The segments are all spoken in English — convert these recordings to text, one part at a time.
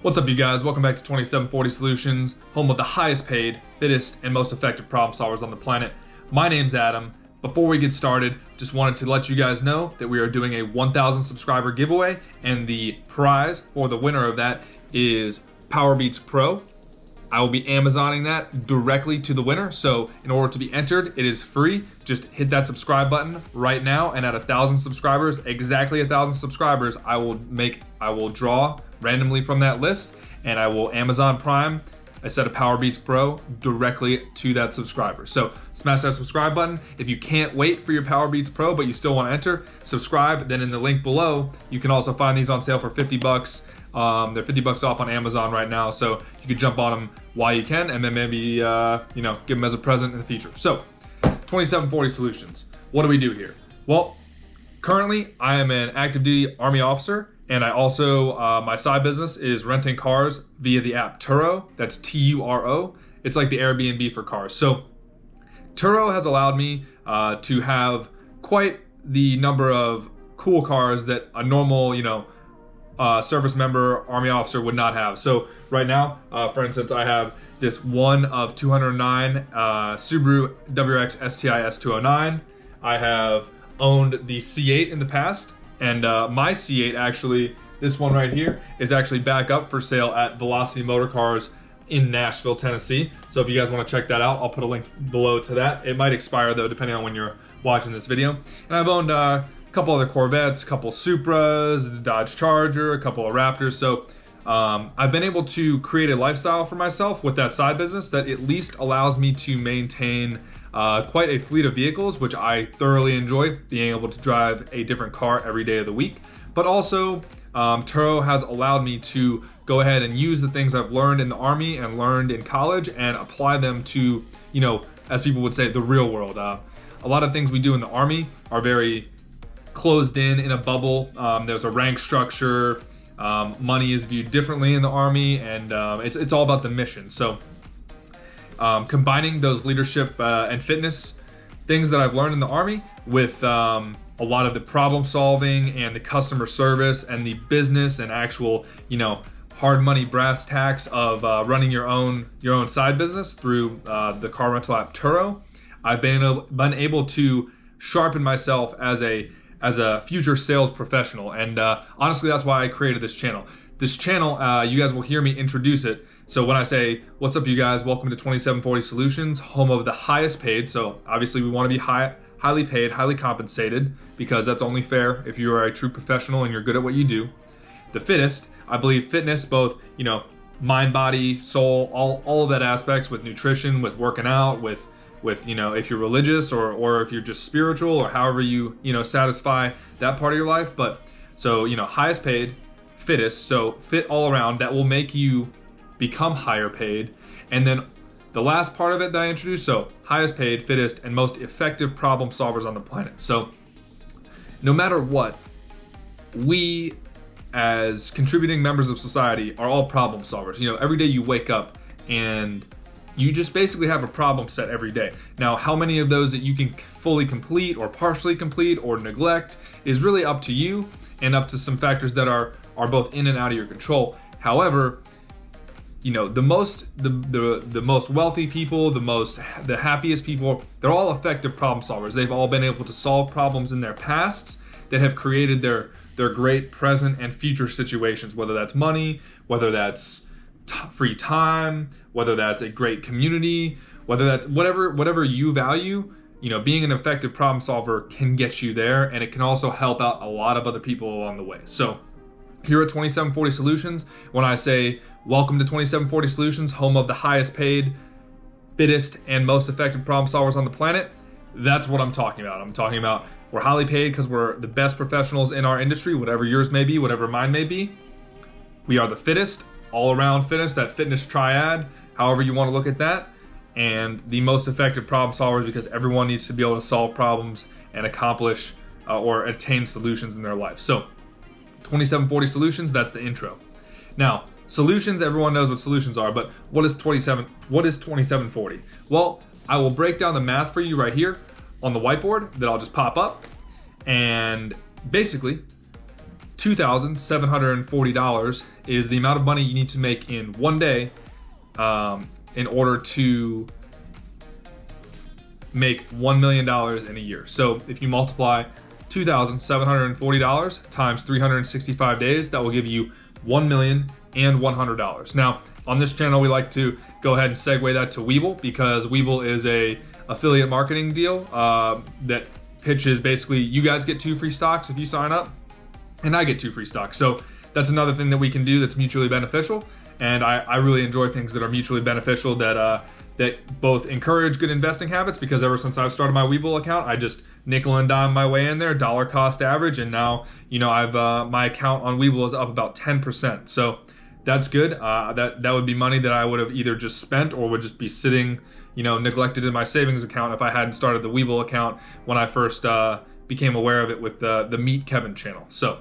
What's up, you guys? Welcome back to 2740 Solutions, home of the highest paid, fittest, and most effective problem solvers on the planet. My name's Adam. Before we get started, just wanted to let you guys know that we are doing a 1,000 subscriber giveaway, and the prize for the winner of that is Powerbeats Pro. I will be Amazoning that directly to the winner, so in order to be entered, it is free. Just hit that subscribe button right now, and at 1,000 subscribers, exactly 1,000 subscribers, I will draw randomly from that list, and I will Amazon Prime a set of Powerbeats Pro directly to that subscriber. So smash that subscribe button. If you can't wait for your Powerbeats Pro, but you still want to enter, subscribe. Then in the link below, you can also find these on sale for 50 bucks. They're 50 bucks off on Amazon right now, so you can jump on them while you can, and then maybe give them as a present in the future. So 2740 Solutions, what do we do here? Well, currently I am an active duty Army officer, and I also, my side business is renting cars via the app Turo. That's Turo. It's like the Airbnb for cars. So Turo has allowed me to have quite the number of cool cars that a normal, service member, Army officer would not have. So right now, for instance, I have this one of 209 Subaru WRX STI S209. I have owned the C8 in the past, and my C8 actually, this one right here, is actually back up for sale at Velocity Motor Cars in Nashville, Tennessee. So if you guys want to check that out, I'll put a link below to that. It might expire though, depending on when you're watching this video. And I've owned a couple other Corvettes, a couple Supras, a Dodge Charger, a couple of Raptors. So I've been able to create a lifestyle for myself with that side business that at least allows me to maintain quite a fleet of vehicles, which I thoroughly enjoy, being able to drive a different car every day of the week. But also, Turo has allowed me to go ahead and use the things I've learned in the Army and learned in college and apply them to, as people would say, the real world. A lot of things we do in the Army are very closed in a bubble. There's a rank structure. Money is viewed differently in the Army, and it's all about the mission. So combining those leadership and fitness things that I've learned in the Army with a lot of the problem solving and the customer service and the business and actual, hard money brass tacks of running your own side business through the car rental app Turo, I've been able to sharpen myself as a future sales professional. And honestly, that's why I created this channel. This channel, you guys will hear me introduce it. So when I say, what's up, you guys, welcome to 2740 Solutions, home of the highest paid. So obviously we want to be highly paid, highly compensated, because that's only fair if you are a true professional and you're good at what you do. The fittest, I believe fitness, both, mind, body, soul, all of that aspects, with nutrition, with working out, with if you're religious or if you're just spiritual, or however you satisfy that part of your life. But so highest paid, fittest, so fit all around, that will make you become higher paid. And then the last part of it that I introduced, so highest paid, fittest, and most effective problem solvers on the planet. So no matter what, we as contributing members of society are all problem solvers. Every day you wake up and you just basically have a problem set every day. Now, how many of those that you can fully complete or partially complete or neglect is really up to you, and up to some factors that are both in and out of your control. However, the most wealthy people, the happiest people, they're all effective problem solvers. They've all been able to solve problems in their pasts that have created their great present and future situations, whether that's money, whether that's free time, whether that's a great community, whether that's whatever you value. Being an effective problem solver can get you there, and it can also help out a lot of other people along the way. So here at 2740 Solutions, when I say welcome to 2740 Solutions, home of the highest paid, fittest, and most effective problem solvers on the planet, that's what I'm talking about. I'm talking about we're highly paid because we're the best professionals in our industry, whatever yours may be, whatever mine may be. We are the fittest, all-around fittest, that fitness triad, however you want to look at that, and the most effective problem solvers, because everyone needs to be able to solve problems and accomplish or attain solutions in their life. So 2740 Solutions, that's the intro. Now, solutions, everyone knows what solutions are, but what is 2740? Well, I will break down the math for you right here on the whiteboard that I'll just pop up. And basically, $2,740 is the amount of money you need to make in one day in order to make $1 million in a year. So if you multiply $2,740 times 365 days, that will give you $1,100,000. Now, on this channel, we like to go ahead and segue that to Webull, because Webull is a affiliate marketing deal that pitches basically you guys get 2 free stocks if you sign up, and I get 2 free stocks. So that's another thing that we can do that's mutually beneficial. And I really enjoy things that are mutually beneficial, that both encourage good investing habits, because ever since I've started my Webull account, I just nickel and dime my way in there, dollar cost average, and now, you know, I've my account on Webull is up about 10%. So that's good. That would be money that I would have either just spent or would just be sitting, you know, neglected in my savings account if I hadn't started the Webull account when I first became aware of it with the Meet Kevin channel. So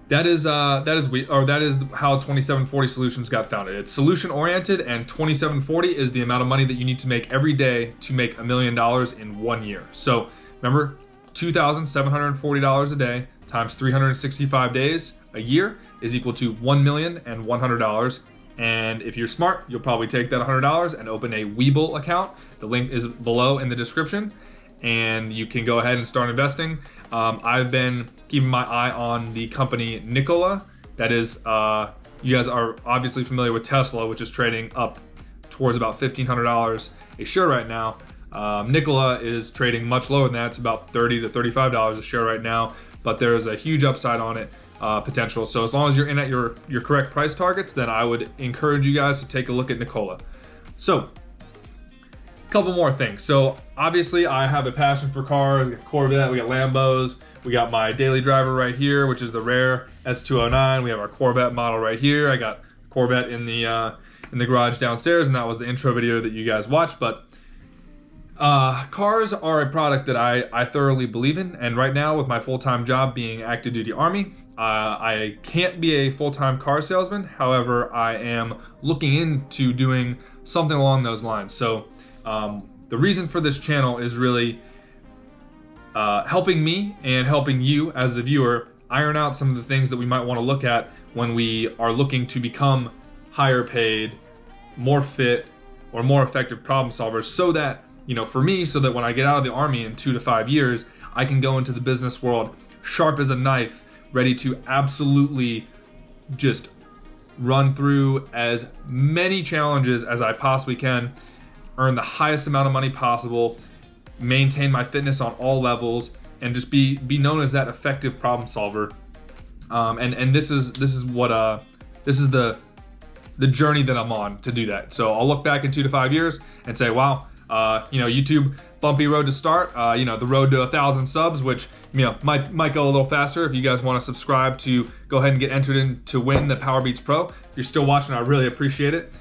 that is how 2740 Solutions got founded. It's solution oriented, and 2740 is the amount of money that you need to make every day to make $1 million in 1 year. So remember, $2,740 a day times 365 days a year is equal to $1,100,000. And if you're smart, you'll probably take that $100 and open a Webull account. The link is below in the description, and you can go ahead and start investing. I've been keeping my eye on the company Nikola. That is, you guys are obviously familiar with Tesla, which is trading up towards about $1,500 a share right now. Nikola is trading much lower than that. It's about $30 to $35 a share right now, but there's a huge upside on it, potential. So as long as you're in at your correct price targets, then I would encourage you guys to take a look at Nikola. So, couple more things. So obviously I have a passion for cars. We got Corvette, we got Lambos, we got my daily driver right here, which is the rare S209. We have our Corvette model right here. I got Corvette in the garage downstairs, and that was the intro video that you guys watched. But cars are a product that I thoroughly believe in, and right now with my full-time job being active duty Army, I can't be a full-time car salesman. However, I am looking into doing something along those lines. So the reason for this channel is really helping me and helping you as the viewer iron out some of the things that we might want to look at when we are looking to become higher paid, more fit, or more effective problem solvers, so that, you know, for me, so that when I get out of the Army in 2 to 5 years, I can go into the business world sharp as a knife, ready to absolutely just run through as many challenges as I possibly can, earn the highest amount of money possible, maintain my fitness on all levels, and just be known as that effective problem solver. And this is the journey that I'm on to do that. So I'll look back in 2 to 5 years and say, wow, YouTube, bumpy road to start. The road to 1,000 subs, which might go a little faster. If you guys want to subscribe to go ahead and get entered in to win the Powerbeats Pro, if you're still watching, I really appreciate it.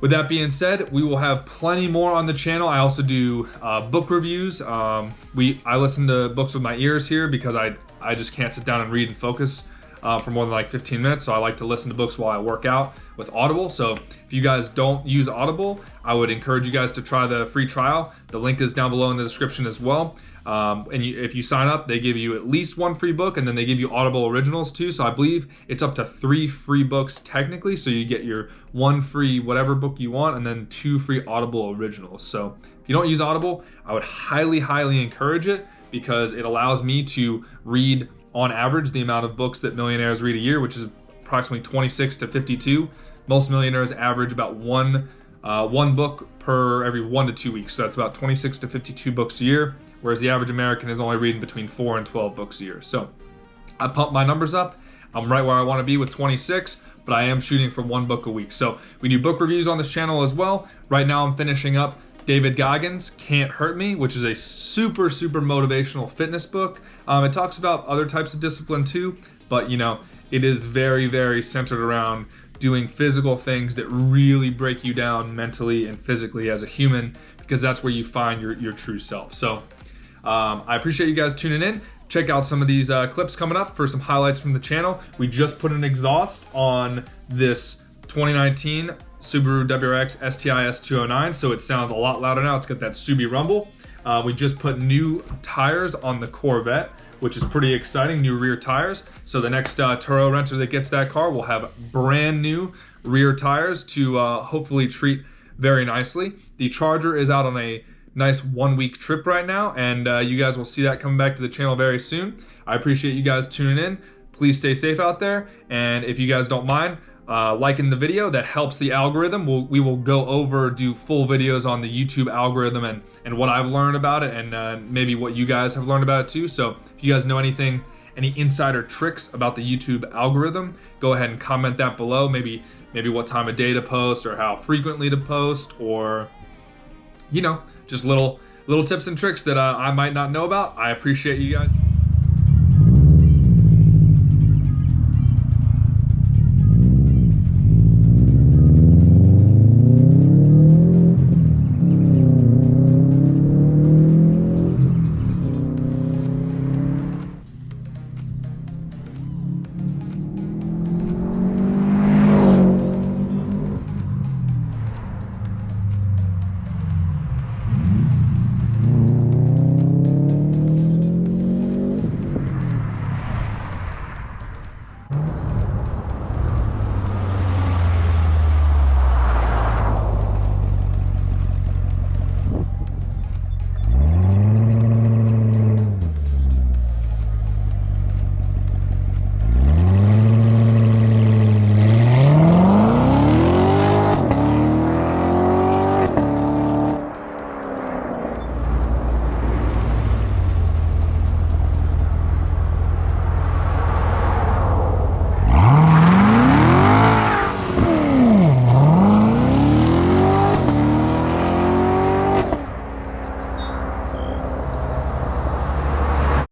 With that being said, we will have plenty more on the channel. I also do book reviews. I listen to books with my ears here because I just can't sit down and read and focus for more than like 15 minutes. So I like to listen to books while I work out with Audible. So if you guys don't use Audible, I would encourage you guys to try the free trial. The link is down below in the description as well. If you sign up, they give you at least 1 free book, and then they give you Audible originals too. So I believe it's up to 3 free books technically. So you get your 1 free whatever book you want, and then 2 free Audible originals. So if you don't use Audible, I would highly, highly encourage it, because it allows me to read on average the amount of books that millionaires read a year, which is approximately 26 to 52. Most millionaires average about one book per every 1 to 2 weeks. So that's about 26 to 52 books a year, whereas the average American is only reading between 4 and 12 books a year. So I pump my numbers up. I'm right where I want to be with 26, but I am shooting for 1 book a week. So we do book reviews on this channel as well. Right now I'm finishing up David Goggins' Can't Hurt Me, which is a super, super motivational fitness book. It talks about other types of discipline too, but it is very, very centered around doing physical things that really break you down mentally and physically as a human, because that's where you find your true self. So I appreciate you guys tuning in. Check out some of these clips coming up for some highlights from the channel. We just put an exhaust on this 2019 Subaru WRX STI S209, so it sounds a lot louder now. It's got that Subi rumble. We just put new tires on the Corvette, which is pretty exciting, new rear tires. So the next Turo renter that gets that car will have brand new rear tires to hopefully treat very nicely. The Charger is out on a nice 1 week trip right now, and you guys will see that coming back to the channel very soon. I appreciate you guys tuning in. Please stay safe out there, and if you guys don't mind liking the video, that helps the algorithm. We will go over, do full videos on the YouTube algorithm and what I've learned about it, and maybe what you guys have learned about it too. So if you guys know anything, any insider tricks about the YouTube algorithm, go ahead and comment that below. Maybe what time of day to post, or how frequently to post, or just little tips and tricks that I might not know about. I appreciate you guys.